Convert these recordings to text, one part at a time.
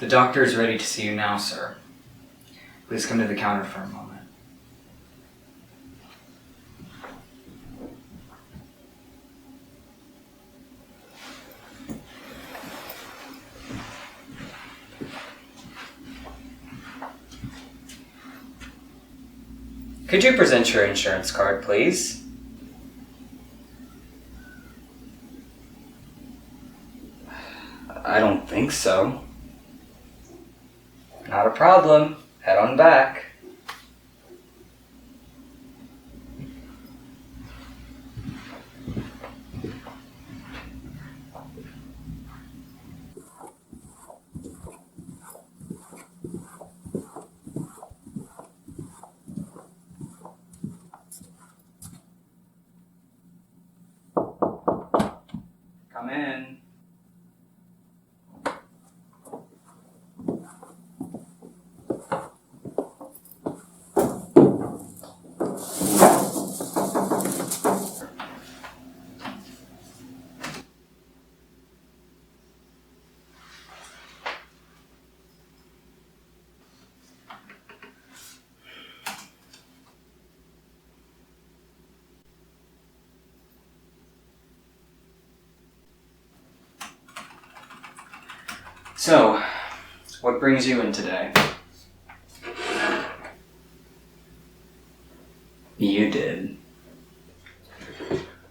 The doctor is ready to see you now, sir. Please come to the counter for a moment. Could you present your insurance card, please? I don't think so. Not a problem. Head on back. Come in. So, what brings you in today? You did.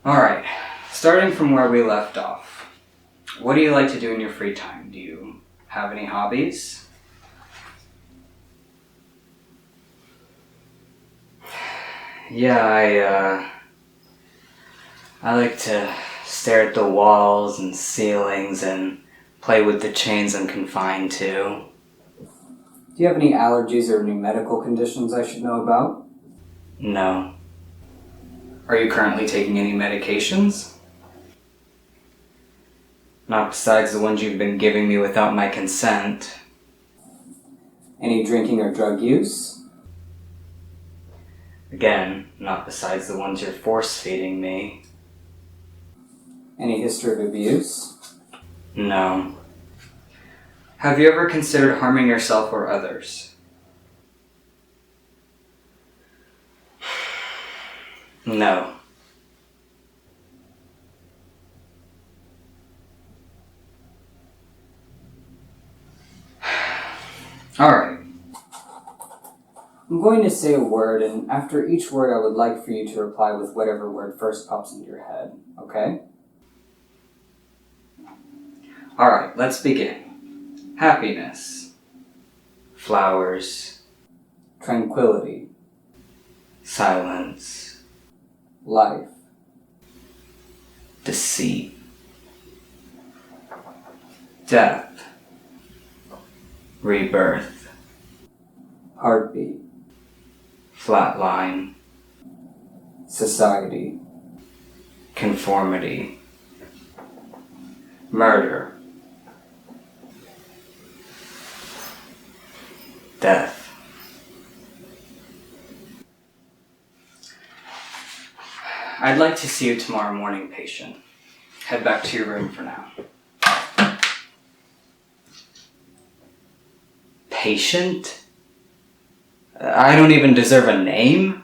Alright, starting from where we left off. What do you like to do in your free time? Do you have any hobbies? Yeah, I like to stare at the walls and ceilings and play with the chains I'm confined to. Do you have any allergies or any medical conditions I should know about? No. Are you currently taking any medications? Not besides the ones you've been giving me without my consent. Any drinking or drug use? Again, not besides the ones you're force-feeding me. Any history of abuse? No. Have you ever considered harming yourself or others? No. Alright. I'm going to say a word, and after each word I would like for you to reply with whatever word first pops into your head, okay? Alright, let's begin. Happiness. Flowers. Tranquility. Silence. Life. Deceit. Death. Rebirth. Heartbeat. Flatline. Society. Conformity. Murder. Death. I'd like to see you tomorrow morning, patient. Head back to your room for now. Patient? I don't even deserve a name?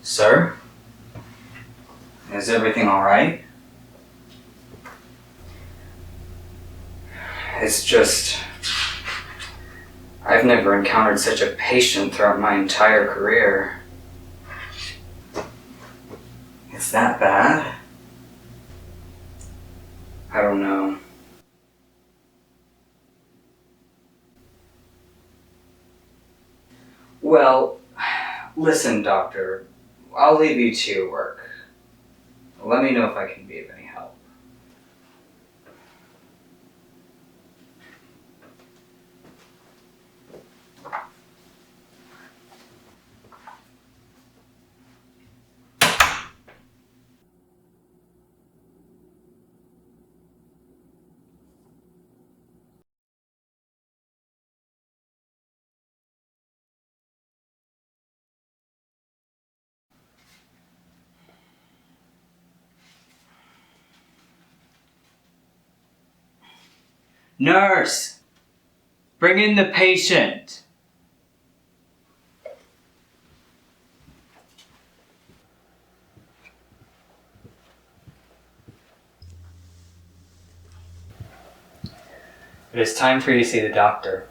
Sir? Is everything alright? It's just... I've never encountered such a patient throughout my entire career. It's that bad? I don't know. Well, listen, Doctor. I'll leave you to your work. Let me know if I can be of any help. Nurse! Bring in the patient! It is time for you to see the doctor.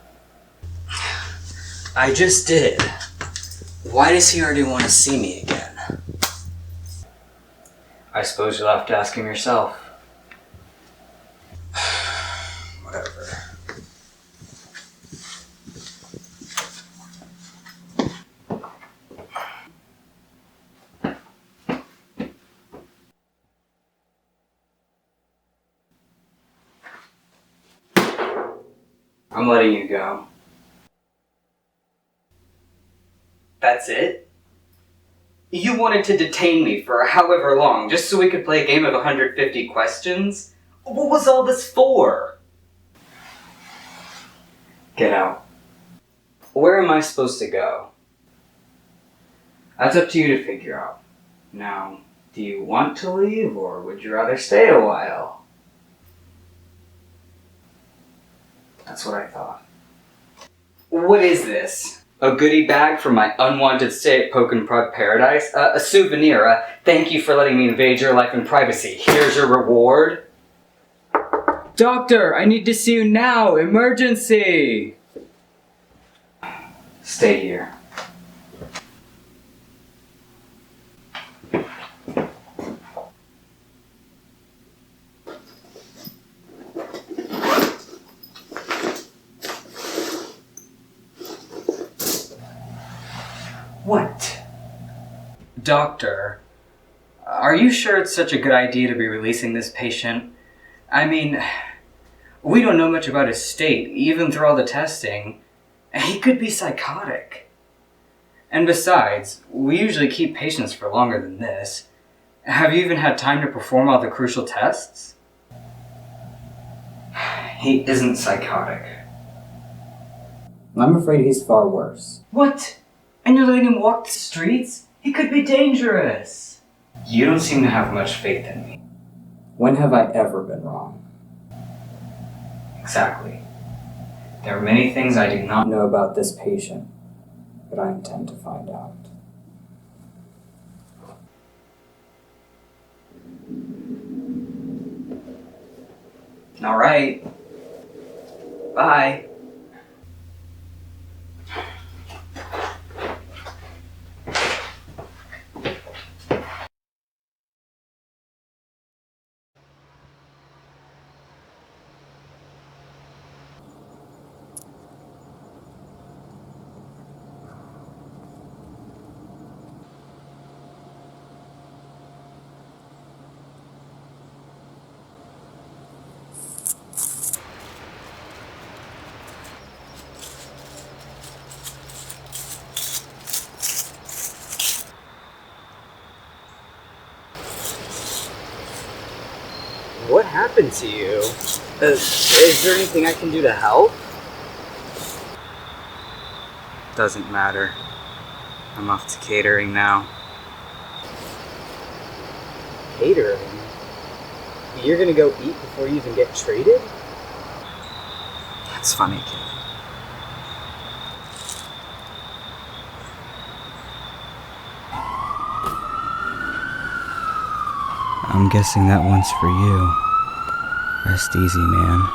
I just did. Why does he already want to see me again? I suppose you'll have to ask him yourself. Whatever. I'm letting you go. That's it? You wanted to detain me for however long, just so we could play a game of 150 questions? What was all this for? Get out. Where am I supposed to go? That's up to you to figure out. Now, do you want to leave, or would you rather stay a while? That's what I thought. What is this? A goodie bag for my unwanted stay at Poke and Prod Paradise? A souvenir, thank you for letting me invade your life and privacy. Here's your reward. Doctor, I need to see you now! Emergency! Stay here. What? Doctor, are you sure it's such a good idea to be releasing this patient? I mean, we don't know much about his state, even through all the testing. He could be psychotic. And besides, we usually keep patients for longer than this. Have you even had time to perform all the crucial tests? He isn't psychotic. I'm afraid he's far worse. What? And you're letting him walk the streets? He could be dangerous. You don't seem to have much faith in me. When have I ever been wrong? Exactly. There are many things I do not know. Know about this patient, but I intend to find out. All right. Bye. What happened to you? Is there anything I can do to help? Doesn't matter. I'm off to catering now. Catering? You're gonna go eat before you even get traded? That's funny, kid. I'm guessing that one's for you. Rest easy, man.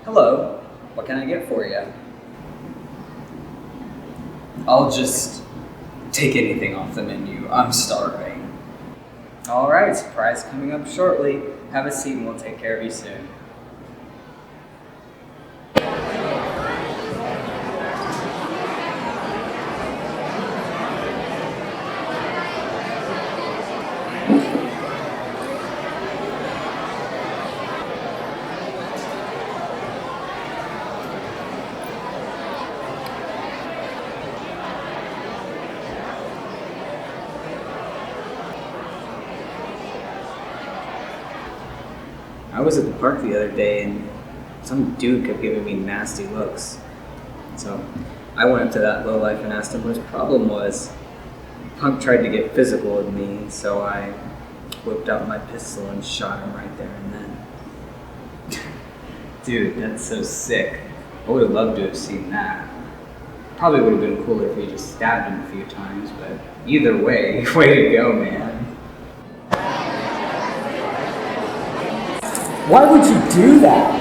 Hello, what can I get for you? I'll just take anything off the menu. I'm starving. Alright, surprise coming up shortly. Have a seat and we'll take care of you soon. I was at the park the other day and some dude kept giving me nasty looks. So I went up to that lowlife and asked him what his problem was. Punk tried to get physical with me, so I whipped out my pistol and shot him right there and then. Dude, that's so sick. I would have loved to have seen that. Probably would have been cooler if we just stabbed him a few times, but either way, way to go, man. Why would you do that?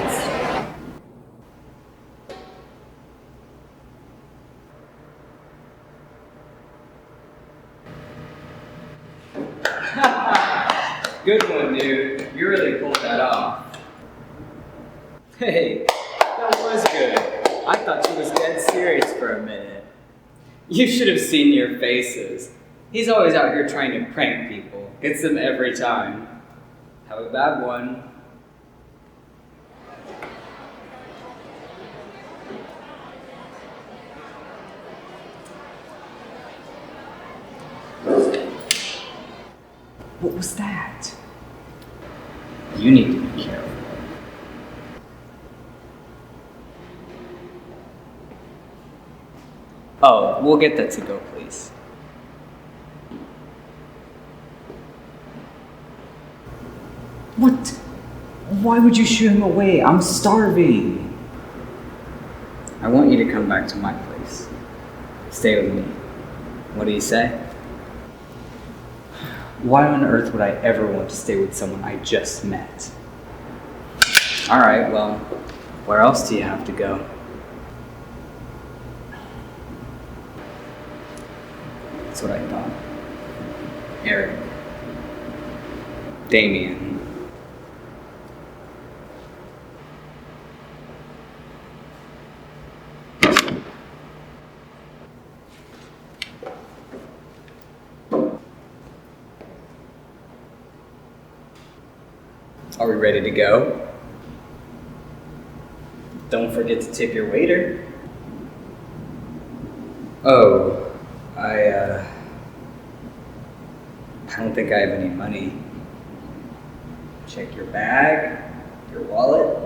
Good one, dude. You really pulled that off. Hey, that was good. I thought you was dead serious for a minute. You should have seen your faces. He's always out here trying to prank people. Gets them every time. Have a bad one. What was that? You need to be careful. Oh, we'll get that to go, please. What? Why would you shoot him away? I'm starving. I want you to come back to my place. Stay with me. What do you say? Why on earth would I ever want to stay with someone I just met? Alright, well, where else do you have to go? That's what I thought. Eric. Damien. Are we ready to go? Don't forget to tip your waiter. Oh, I don't think I have any money. Check your bag, your wallet.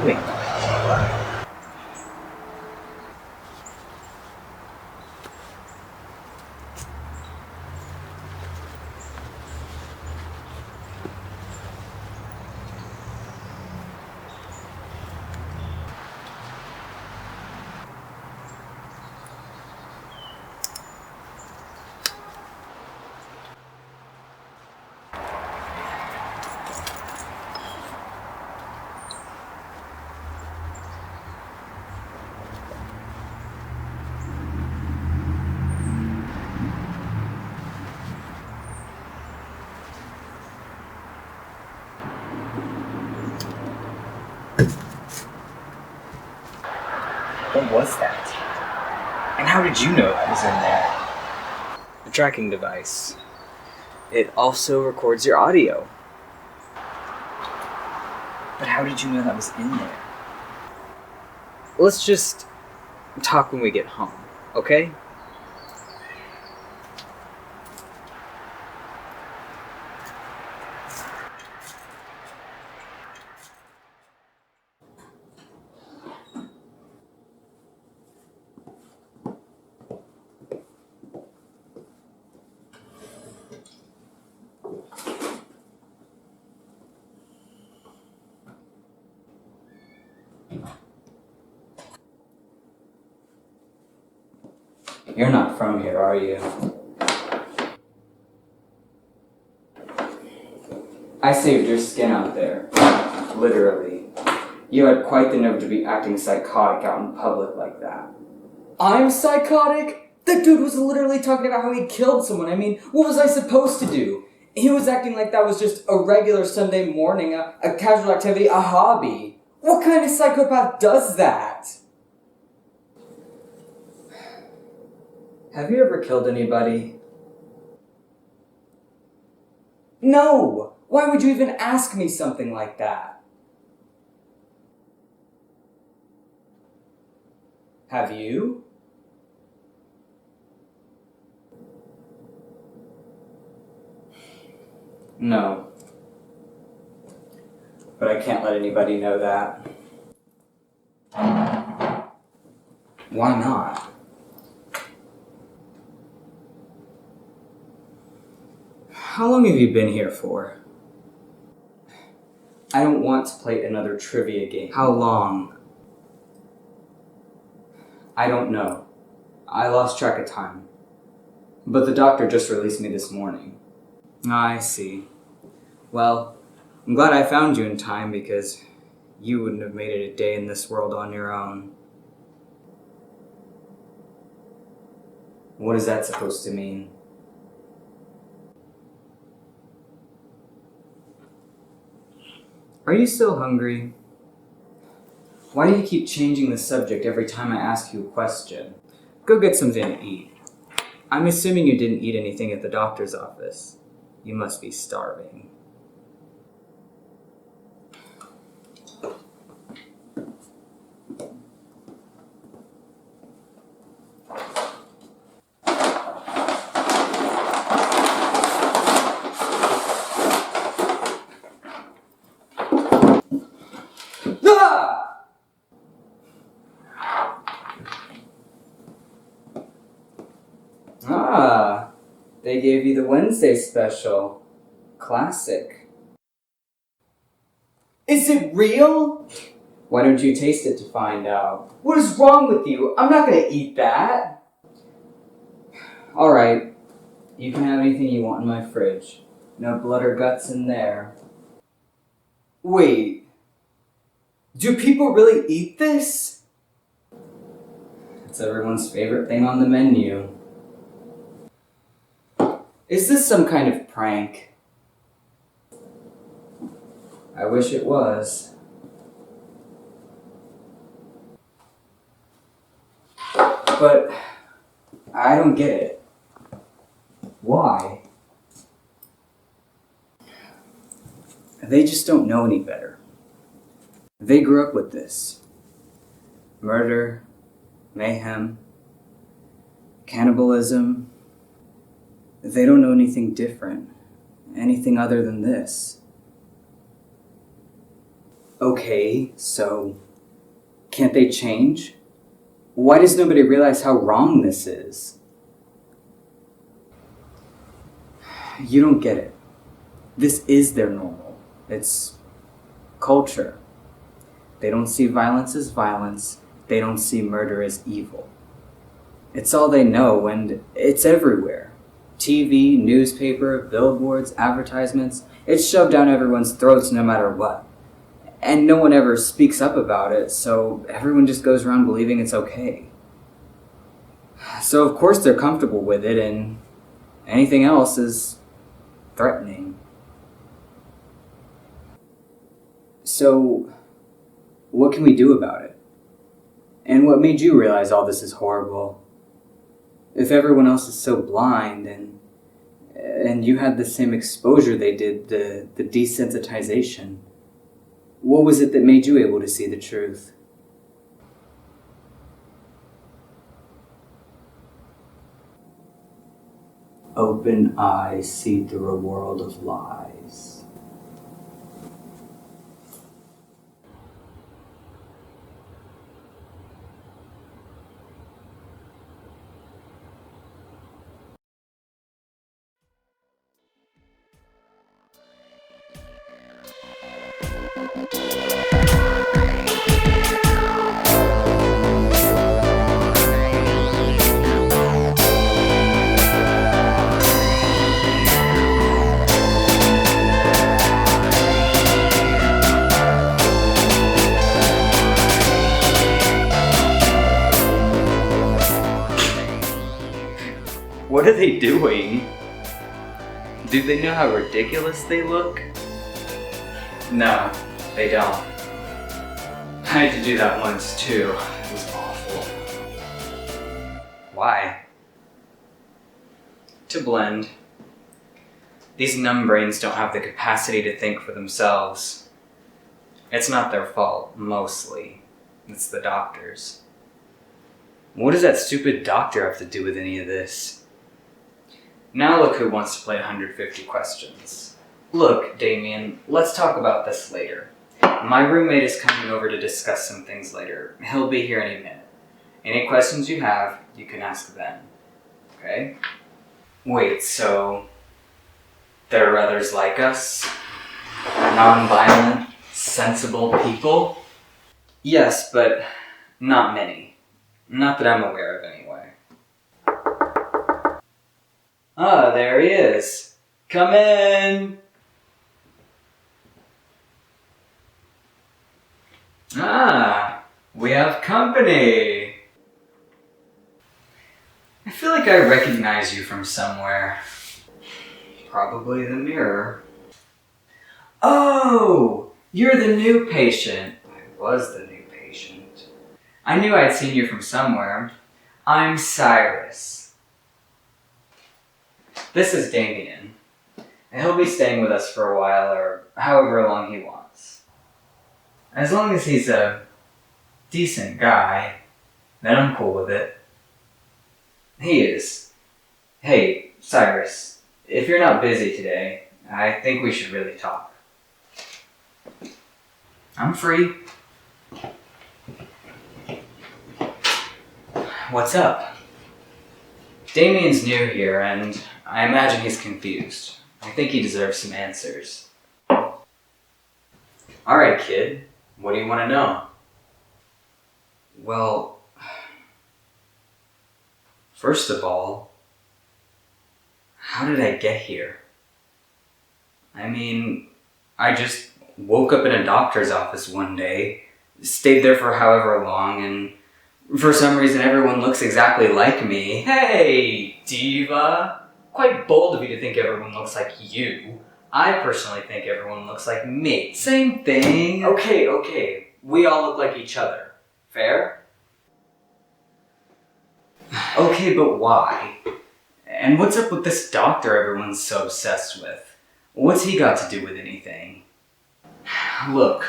doing? What was that? And how did you know that was in there? The tracking device. It also records your audio. But how did you know that was in there? Let's just talk when we get home, okay? You're not from here, are you? I saved your skin out there. Literally. You had quite the nerve to be acting psychotic out in public like that. I'm psychotic? That dude was literally talking about how he killed someone. I mean, what was I supposed to do? He was acting like that was just a regular Sunday morning, a casual activity, a hobby. What kind of psychopath does that? Have you ever killed anybody? No! Why would you even ask me something like that? Have you? No. But I can't let anybody know that. Why not? How long have you been here for? I don't want to play another trivia game. How long? I don't know. I lost track of time. But the doctor just released me this morning. I see. Well, I'm glad I found you in time because you wouldn't have made it a day in this world on your own. What is that supposed to mean? Are you still hungry? Why do you keep changing the subject every time I ask you a question? Go get something to eat. I'm assuming you didn't eat anything at the doctor's office. You must be starving. Ah, they gave you the Wednesday special. Classic. Is it real? Why don't you taste it to find out? What is wrong with you? I'm not gonna eat that. Alright, you can have anything you want in my fridge. No blood or guts in there. Wait, do people really eat this? It's everyone's favorite thing on the menu. Is this some kind of prank? I wish it was. But I don't get it. Why? They just don't know any better. They grew up with this. Murder, mayhem, cannibalism. They don't know anything different, anything other than this. Okay, so can't they change? Why does nobody realize how wrong this is? You don't get it. This is their normal. It's culture. They don't see violence as violence. They don't see murder as evil. It's all they know, and it's everywhere. TV, newspaper, billboards, advertisements. It's shoved down everyone's throats no matter what. And no one ever speaks up about it, so everyone just goes around believing it's okay. So of course they're comfortable with it, and anything else is threatening. So, what can we do about it? And what made you realize all this is horrible? If everyone else is so blind and you had the same exposure they did, the desensitization, what was it that made you able to see the truth? Open eyes see through a world of lies. What are they doing? Do they know how ridiculous they look? No, they don't. I had to do that once too. It was awful. Why? To blend. These numb brains don't have the capacity to think for themselves. It's not their fault, mostly. It's the doctor's. What does that stupid doctor have to do with any of this? Now look who wants to play 150 questions. Look, Damien, let's talk about this later. My roommate is coming over to discuss some things later. He'll be here any minute. Any questions you have, you can ask then. Okay? Wait, so there are others like us? Non-violent, sensible people? Yes, but not many. Not that I'm aware of, anyway. Ah, there he is. Come in! Ah, we have company! I feel like I recognize you from somewhere. Probably the mirror. Oh! You're the new patient. I was the new patient. I knew I'd seen you from somewhere. I'm Cyrus. This is Damien, and he'll be staying with us for a while, or however long he wants. As long as he's a decent guy, then I'm cool with it. He is. Hey, Cyrus, if you're not busy today, I think we should really talk. I'm free. What's up? Damien's new here, and I imagine he's confused. I think he deserves some answers. Alright, kid. What do you want to know? Well, first of all, how did I get here? I mean, I just woke up in a doctor's office one day, stayed there for however long, and for some reason everyone looks exactly like me. Hey, diva! Quite bold of you to think everyone looks like you. I personally think everyone looks like me. Same thing. Okay. We all look like each other. Fair? Okay, but why? And what's up with this doctor everyone's so obsessed with? What's he got to do with anything? Look,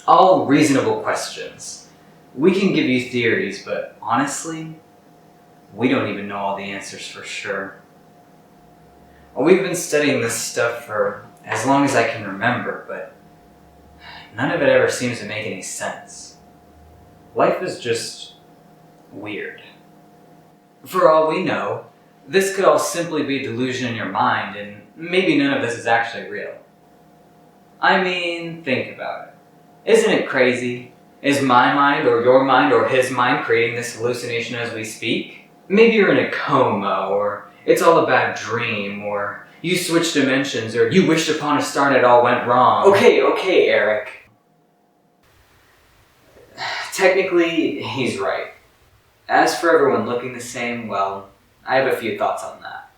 all reasonable questions. We can give you theories, but honestly, we don't even know all the answers for sure. We've been studying this stuff for as long as I can remember, but none of it ever seems to make any sense. Life is just weird. For all we know, this could all simply be a delusion in your mind, and maybe none of this is actually real. I mean, think about it. Isn't it crazy? Is my mind or your mind or his mind creating this hallucination as we speak? Maybe you're in a coma, or it's all a bad dream, or you switched dimensions, or you wished upon a star and it all went wrong. Okay, Eric. Technically, he's right. As for everyone looking the same, well, I have a few thoughts on that.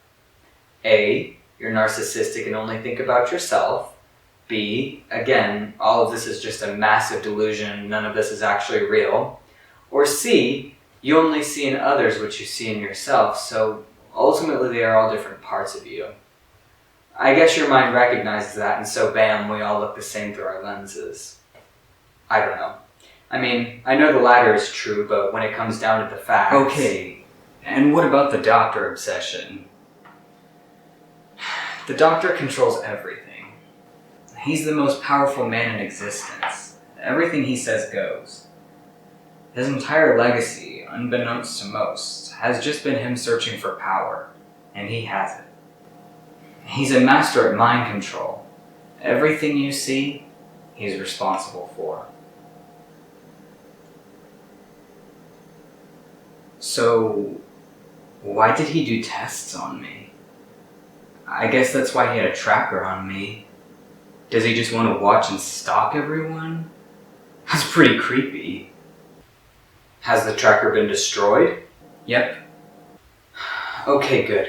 A, you're narcissistic and only think about yourself. B, again, all of this is just a massive delusion, none of this is actually real. Or C, you only see in others what you see in yourself, so ultimately they are all different parts of you. I guess your mind recognizes that, and so bam, we all look the same through our lenses. I don't know. I mean, I know the latter is true, but when it comes down to the facts... Okay, and what about the doctor obsession? The doctor controls everything. He's the most powerful man in existence. Everything he says goes. His entire legacy, unbeknownst to most, has just been him searching for power, and he has it. He's a master at mind control. Everything you see, he's responsible for. So, why did he do tests on me? I guess that's why he had a tracker on me. Does he just want to watch and stalk everyone? That's pretty creepy. Has the tracker been destroyed? Yep. Okay, good.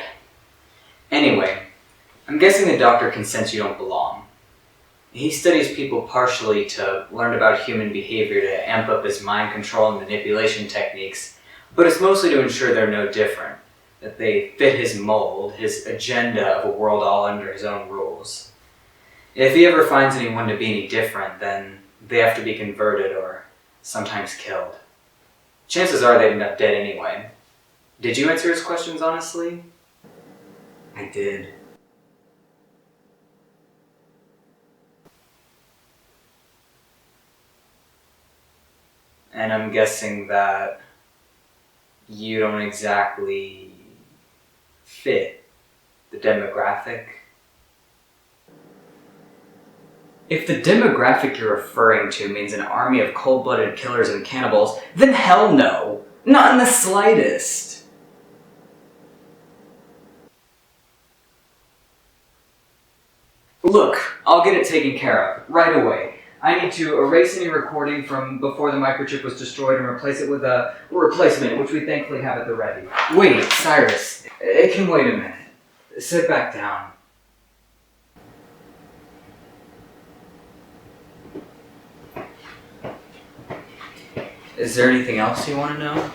Anyway, I'm guessing the doctor can sense you don't belong. He studies people partially to learn about human behavior to amp up his mind control and manipulation techniques, but it's mostly to ensure they're no different, that they fit his mold, his agenda of a world all under his own rules. If he ever finds anyone to be any different, then they have to be converted or sometimes killed. Chances are they'd end up dead anyway. Did you answer his questions honestly? I did. And I'm guessing that you don't exactly fit the demographic. If the demographic you're referring to means an army of cold-blooded killers and cannibals, then hell no! Not in the slightest! Look, I'll get it taken care of, right away. I need to erase any recording from before the microchip was destroyed and replace it with a replacement, which we thankfully have at the ready. Wait, Cyrus, it can wait a minute. Sit back down. Is there anything else you want to know?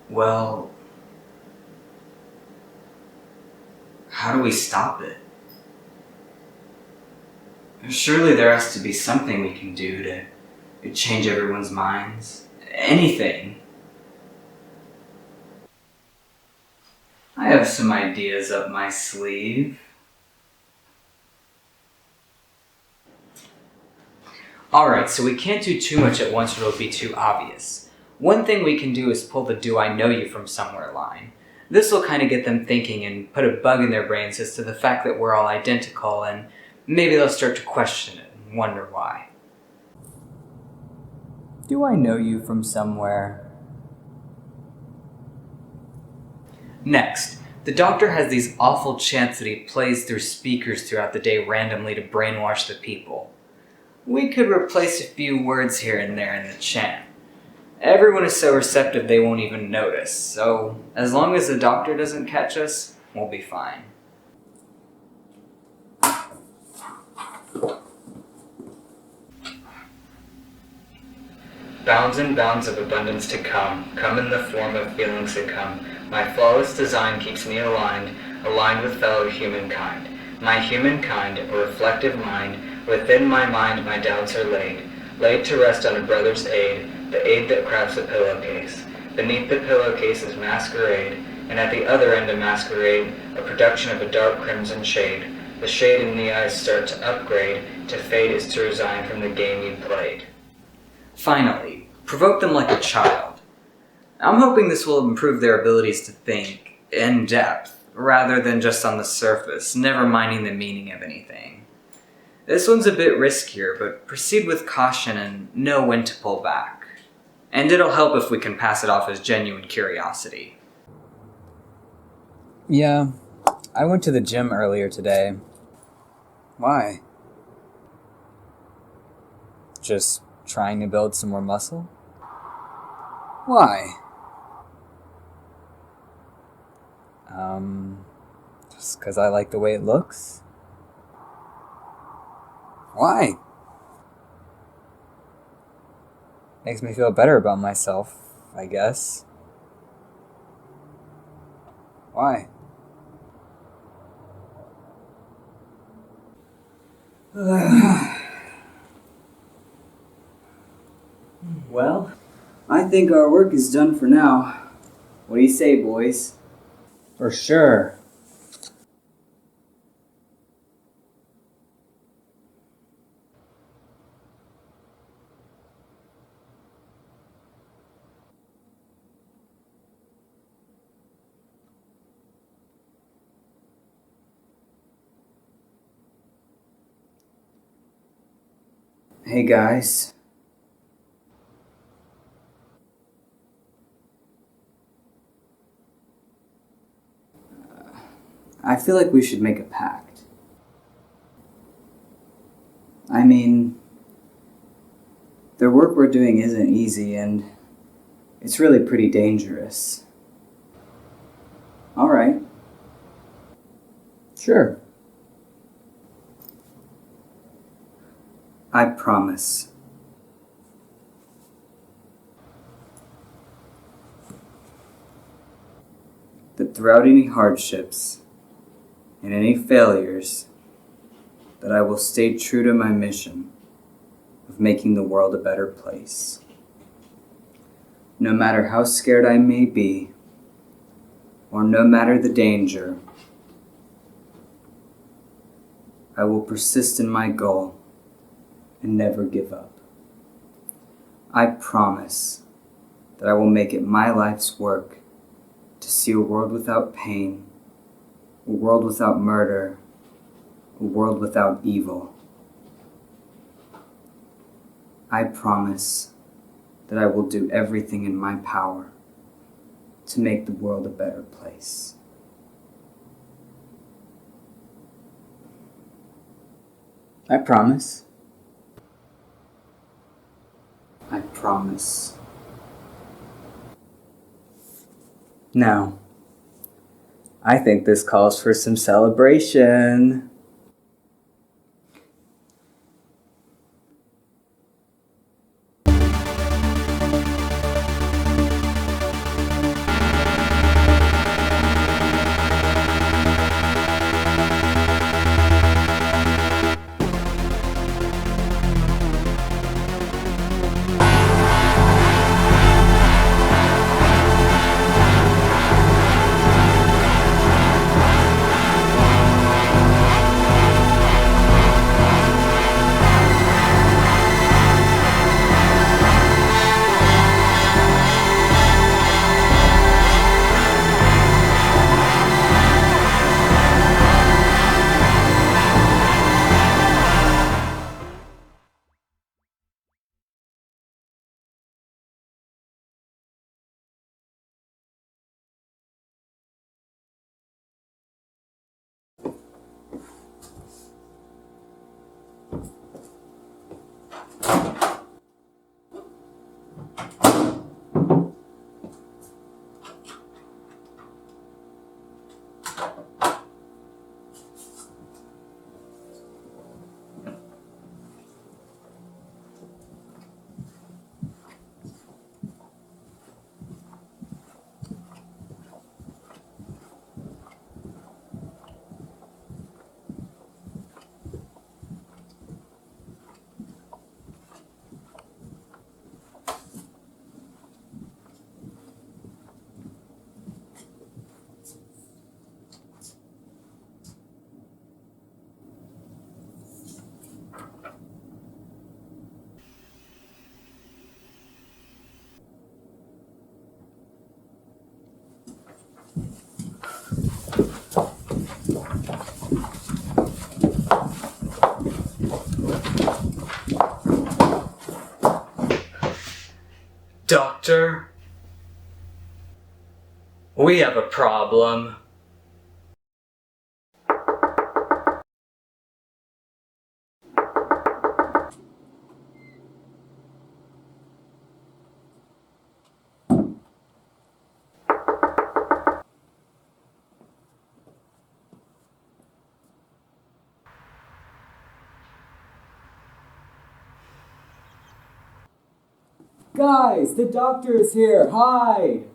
Well, how do we stop it? Surely there has to be something we can do to change everyone's minds. Anything. I have some ideas up my sleeve. Alright, so we can't do too much at once or it'll be too obvious. One thing we can do is pull the "do I know you from somewhere" line. This will kind of get them thinking and put a bug in their brains as to the fact that we're all identical, and maybe they'll start to question it and wonder why. Do I know you from somewhere? Next, the doctor has these awful chants that he plays through speakers throughout the day randomly to brainwash the people. We could replace a few words here and there in the chant. Everyone is so receptive they won't even notice, so as long as the doctor doesn't catch us, we'll be fine. Bounds and bounds of abundance to come in the form of feelings that come. My flawless design keeps me aligned with fellow humankind. My humankind, a reflective mind, within my mind my doubts are laid to rest on a brother's aid, the aid that crafts a pillowcase. Beneath the pillowcase is masquerade, and at the other end of masquerade, a production of a dark crimson shade. The shade in the eyes start to upgrade, to fade is to resign from the game you played. Finally, provoke them like a child. I'm hoping this will improve their abilities to think in depth, rather than just on the surface, never minding the meaning of anything. This one's a bit riskier, but proceed with caution and know when to pull back. And it'll help if we can pass it off as genuine curiosity. Yeah, I went to the gym earlier today. Why? Just trying to build some more muscle. Why? Just because I like the way it looks. Why? Makes me feel better about myself, I guess. Why? Well, I think our work is done for now. What do you say, boys? For sure. Hey guys. I feel like we should make a pact. I mean, the work we're doing isn't easy and it's really pretty dangerous. Alright. Sure. I promise. That throughout any hardships and any failures, that I will stay true to my mission of making the world a better place. No matter how scared I may be, or no matter the danger, I will persist in my goal and never give up. I promise that I will make it my life's work to see a world without pain, a world without murder, a world without evil. I promise that I will do everything in my power to make the world a better place. I promise. I promise. Now, I think this calls for some celebration. Doctor? We have a problem. Guys, the doctor is here. Hide!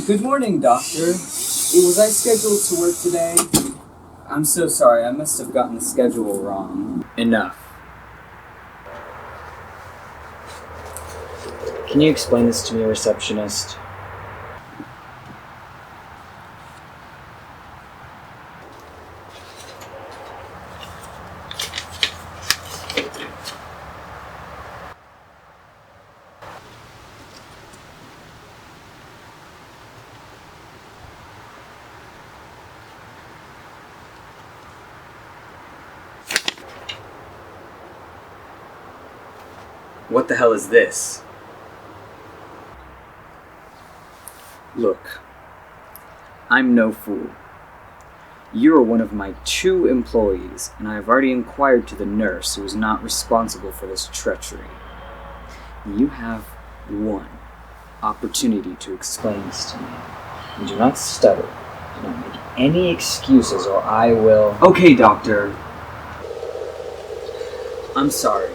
Good morning, doctor. Was I scheduled to work today? I'm so sorry. I must have gotten the schedule wrong. Enough. Can you explain this to me, receptionist? What the hell is this? Look, I'm no fool. You are one of my 2 employees, and I have already inquired to the nurse who is not responsible for this treachery. You have 1 opportunity to explain this to me. And do not stutter. Do not make any excuses or I will... Okay, doctor. I'm sorry.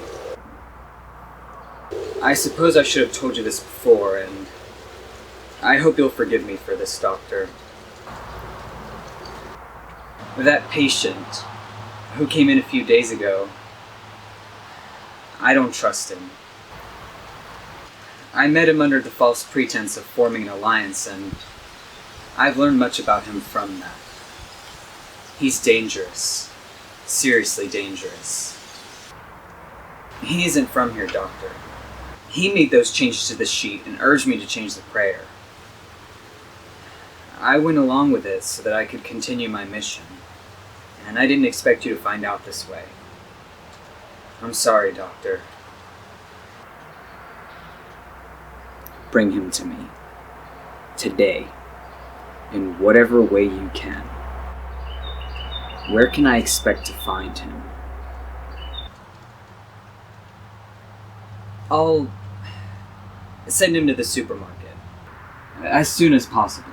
I suppose I should have told you this before, and I hope you'll forgive me for this, doctor. That patient who came in a few days ago, I don't trust him. I met him under the false pretense of forming an alliance, and I've learned much about him from that. He's dangerous. Seriously dangerous. He isn't from here, doctor. He made those changes to the sheet and urged me to change the prayer. I went along with it so that I could continue my mission, and I didn't expect you to find out this way. I'm sorry, doctor. Bring him to me. Today. In whatever way you can. Where can I expect to find him? I'll send him to the supermarket. As soon as possible.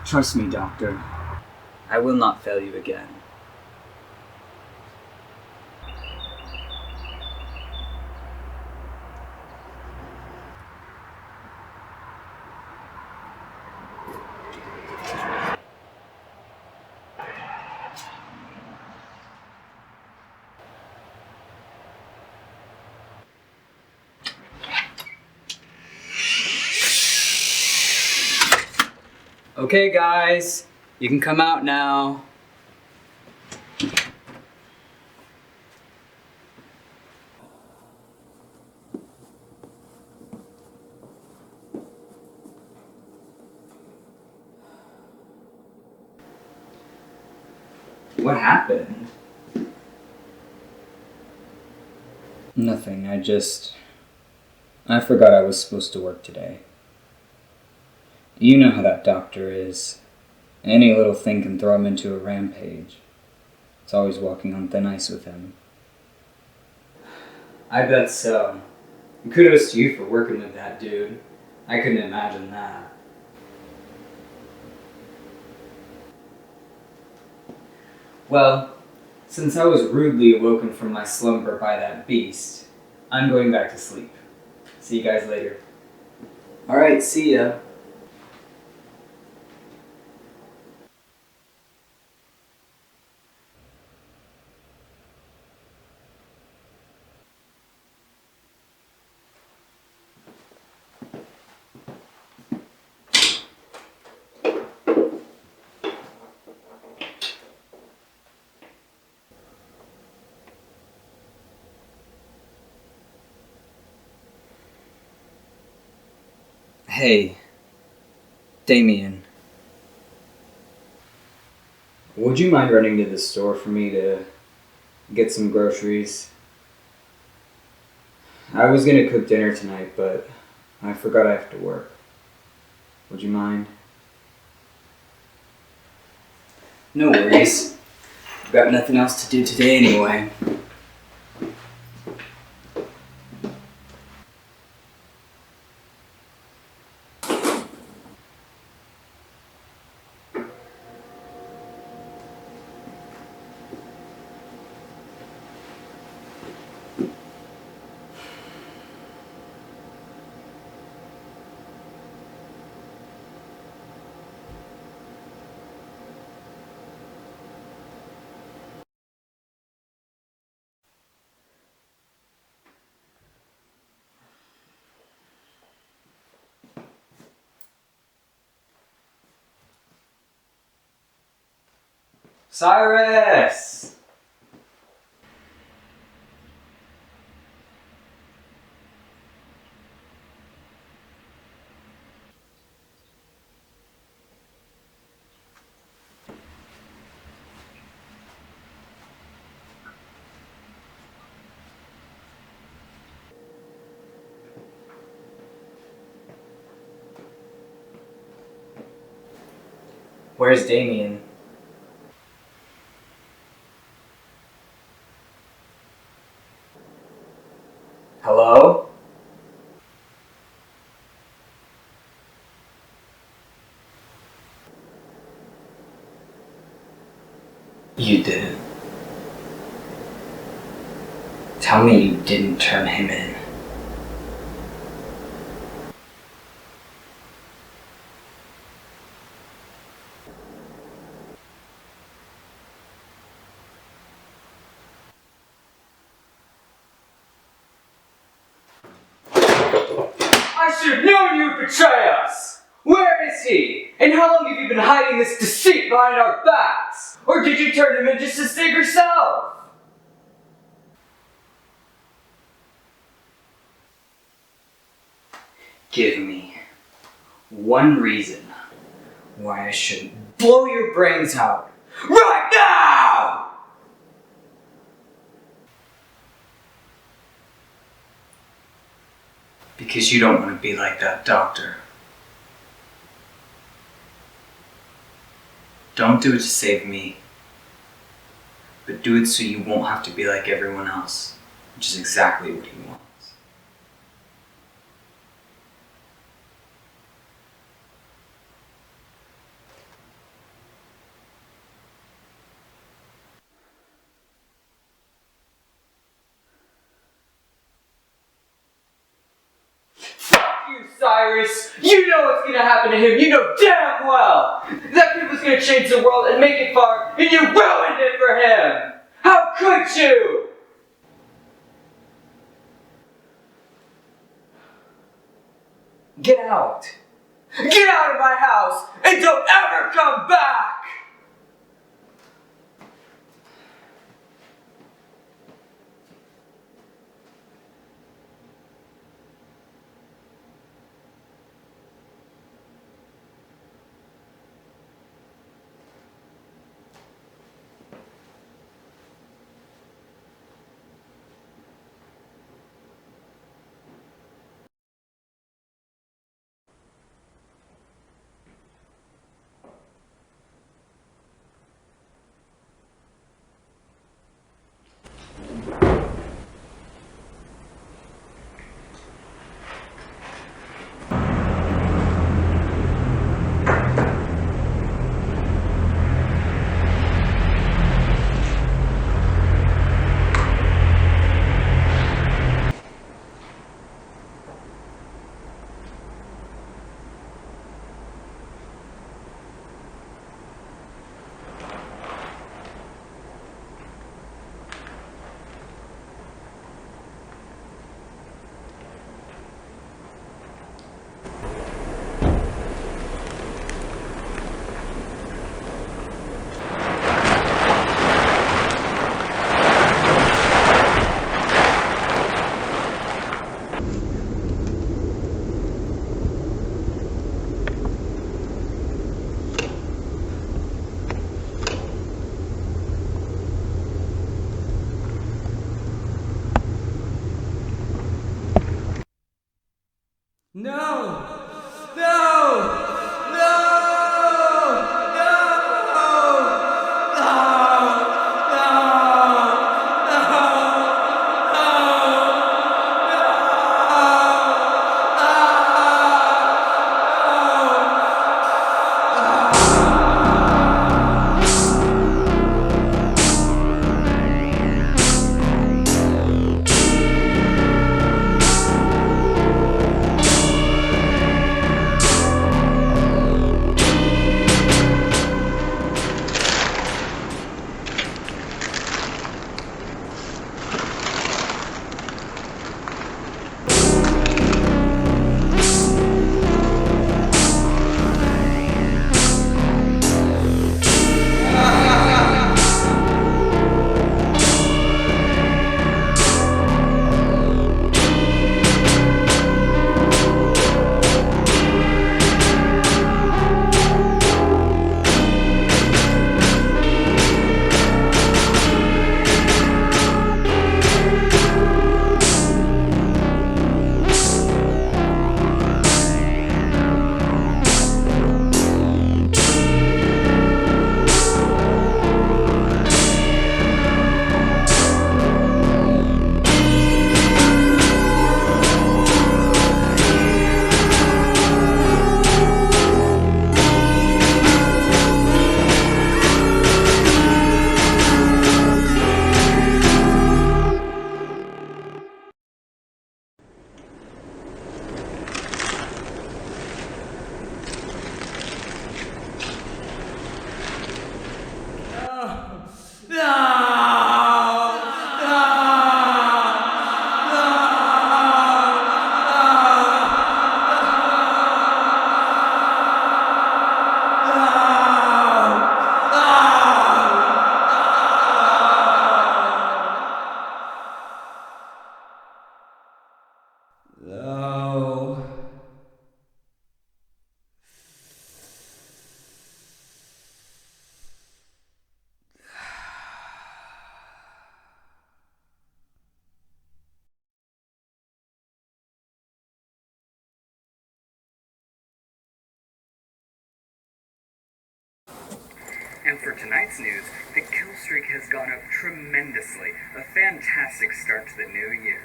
Trust me, doctor. I will not fail you again. Okay, guys, you can come out now. What happened? Nothing, I forgot I was supposed to work today. You know how that doctor is. Any little thing can throw him into a rampage. It's always walking on thin ice with him. I bet so. Kudos to you for working with that dude. I couldn't imagine that. Well, since I was rudely awoken from my slumber by that beast, I'm going back to sleep. See you guys later. Alright, see ya. Hey, Damien, would you mind running to the store for me to get some groceries? I was gonna cook dinner tonight, but I forgot I have to work. Would you mind? No worries. I've got nothing else to do today anyway. Cyrus! Where's Damien? Hello? You didn't. Tell me you didn't turn him in. I should have known you would betray us! Where is he? And how long have you been hiding this deceit behind our backs? Or did you turn him in just to save yourself? Give me one reason why I shouldn't blow your brains out right now! Because you don't want to be like that doctor. Don't do it to save me, but do it so you won't have to be like everyone else, which is exactly what he wants. Fuck you, Cyrus! You know what's gonna happen to him, you know damn well! That kid was gonna change the world and make it far, and you ruined it for him! How could you? Get out! Get out of my house, and don't ever come back! tonight's news, the kill streak has gone up tremendously. A fantastic start to the new year.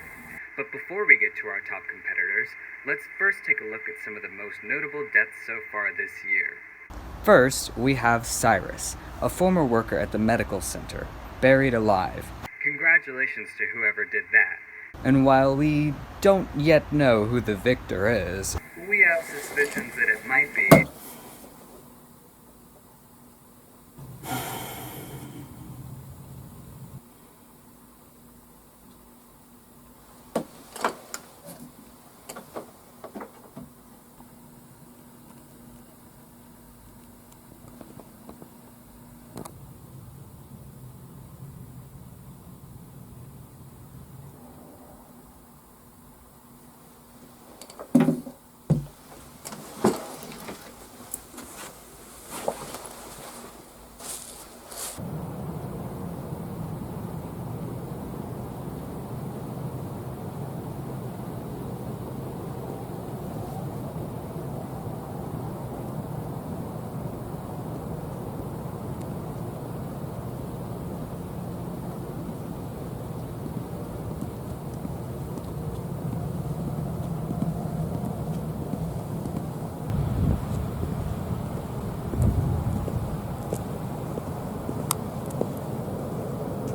But before we get to our top competitors, let's first take a look at some of the most notable deaths so far this year. First, we have Cyrus, a former worker at the medical center, buried alive. Congratulations to whoever did that. And while we don't yet know who the victor is, We have suspicions that it might be...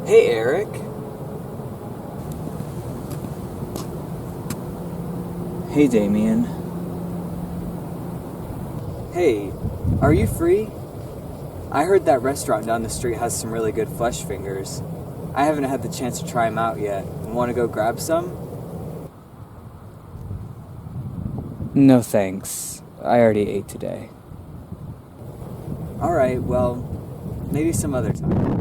Hey, Eric. Hey, Damien. Hey, are you free? I heard that restaurant down the street has some really good flesh fingers. I haven't had the chance to try them out yet. Want to go grab some? No thanks. I already ate today. Alright, well, maybe some other time.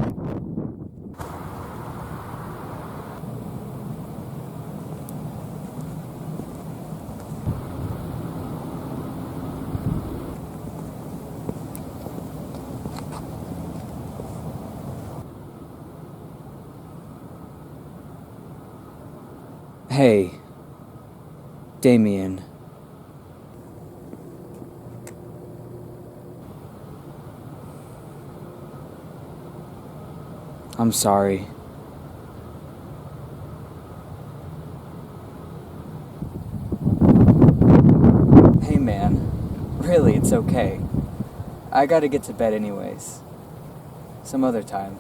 Hey, Damien. I'm sorry. Hey man, really, it's okay. I gotta get to bed anyways. Some other time.